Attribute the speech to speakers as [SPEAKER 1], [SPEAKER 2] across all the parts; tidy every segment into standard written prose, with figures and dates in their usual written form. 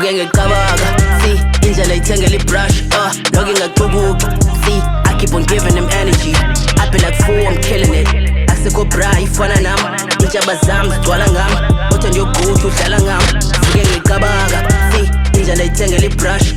[SPEAKER 1] Vuke ngicabanga, see, indlela ithengela i-brush, noke ngacubuka, see, I keep on giving them energy. I be like fool, I'm killing it. Akusekho bra ifana nami, intshaba zami zigcwala ngami, kodwa nje uguthi udlala ngami. Vuke ngicabanga, see, indlela ithengela i-brush,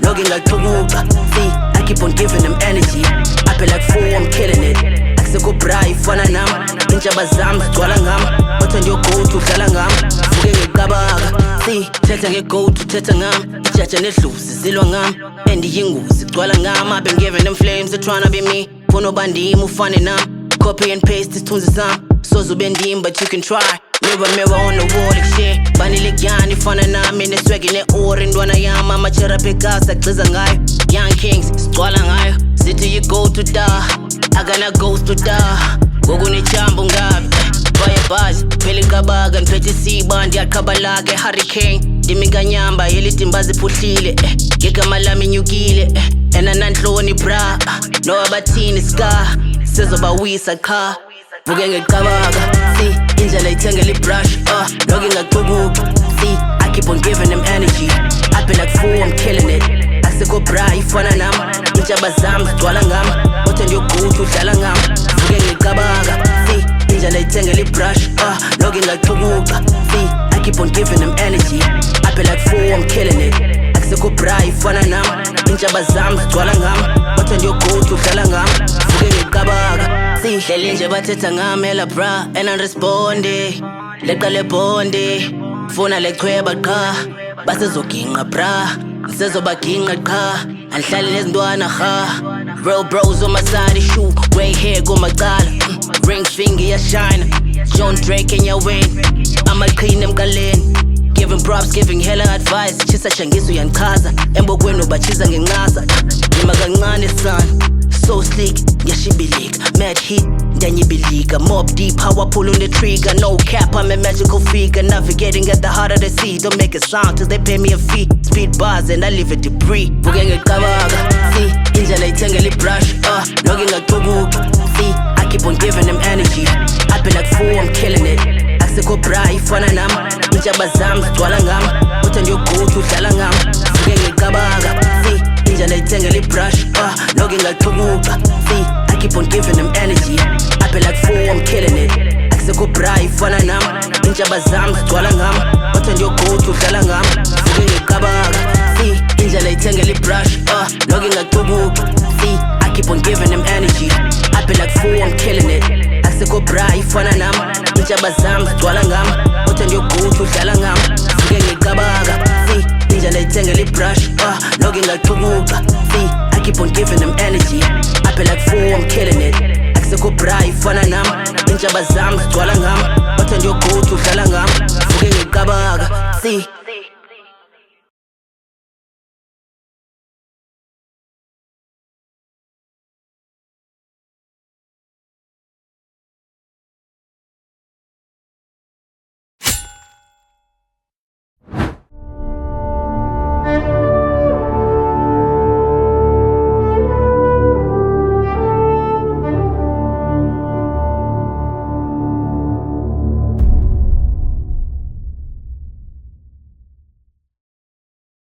[SPEAKER 1] noke ngacubuka, see, I keep on giving them energy. I be like fool, I'm killing it. Akusekho bra ifana nami, intshaba zami zigcwala ngami, kodwa nje uguthi udlala ngami. Vuke ngicabanga, see, thetha nge-goat uthetha ngami, ijaja nedlozi zilwa ngami, endiyingozi igcwala ngami. I've been giving them flames, they're tryna be me, funa ubandimi ufane nami, copy and paste isithunzi sami, soze ube ndim but you can try. Mirror on the wall like shit, banile gyani ifana nami, neswegi ne-ori intwana yami, amachera pegasa agciza ngayo. Young Kings sigcwala ngayo, zithi you go to da, akana goes to da, ngokunechambo ngabi vaya bhazi phela inkabaga ngiphethe isiba ndiyaqhabalaka e-hurricane ndiminganyamba yelitimbazi iphuhlile ngegama lami inyukile enananhloni bra nowabathini ska sezobawisa qha. Vuke ngicabanga, see, indlela ithengela i-brush, noke ngacubuka, see, I keep on giving them energy. I be like fool, I'm killing it. Akusekho bra ifana nami, intshaba zami zigcwala ngami, kodwa nje uguthi udlala ngami. Vuke ngicabanga, see, indlela ithengela i-brush, noke ngacubuka, see, I keep on giving them energy. I be like fool, I'm killing it. Akusekho bra ifana nami, intshaba zami zigcwala ngami, kodwa nje uguthi udlala ngami. Vuke ngicabanga, see, hleli nje bathetha ngami ela bra enanresponde, leqa lebonde, funa lechweba qha, basezoginqa bra, ngisezobaginqa qha, angihlali nezintwana ha. Real bros on my side, issue, grey hair kumacala, ring finger iyashine, John Drake enyaweni, amaqhina emkaleni, giving props, giving hella advice, chisa shangiso uyangichaza, embokweni ubachiza ngencasa, ngima kancane son, so slick, ngiyashibilika, mad hit, ndanyibilika, mob deep, how I pull on the trigger, no cap, I'm a magical figure, navigating at the heart of the sea, don't make a sound till they pay me a fee, speed bars and I leave it debris. Vuke ngicabanga, see, indlela ithengela i-brush, noke ngacubuka, see, I keep on giving them energy. I be like fool, I'm killing it. Akusekho bra ifana nami, intshaba zami zigcwala ngami, kodwa nje uguthi udlala ngami. Vuke ngicabanga, see, indlela ithengela i-brush, noke ngacubuka, see, I keep on giving them energy. I be like fool, I'm killing it. Akusekho bra ifana nami, intshaba zami zigcwala ngami, kodwa nje uguthi udlala ngami. Vuke ngicabanga, see, indlela ithengela i-brush, noke ngacubuka, see, I keep on giving them energy. I be like fool, I'm killing it. Akusekho bra ifana nami, intshaba zami zigcwala ngami, kodwa nje uguthi udlala ngami. Vuke ngicabanga, see, indlela ithengela i-brush, noke ngacubuka, see, I keep on giving them energy. I be like fool, I'm killing it. Akusekho bra ifana nami, intshaba zami zigcwala ngami, kodwa nje uguthi udlala ngami. Vuke ngicabanga, see.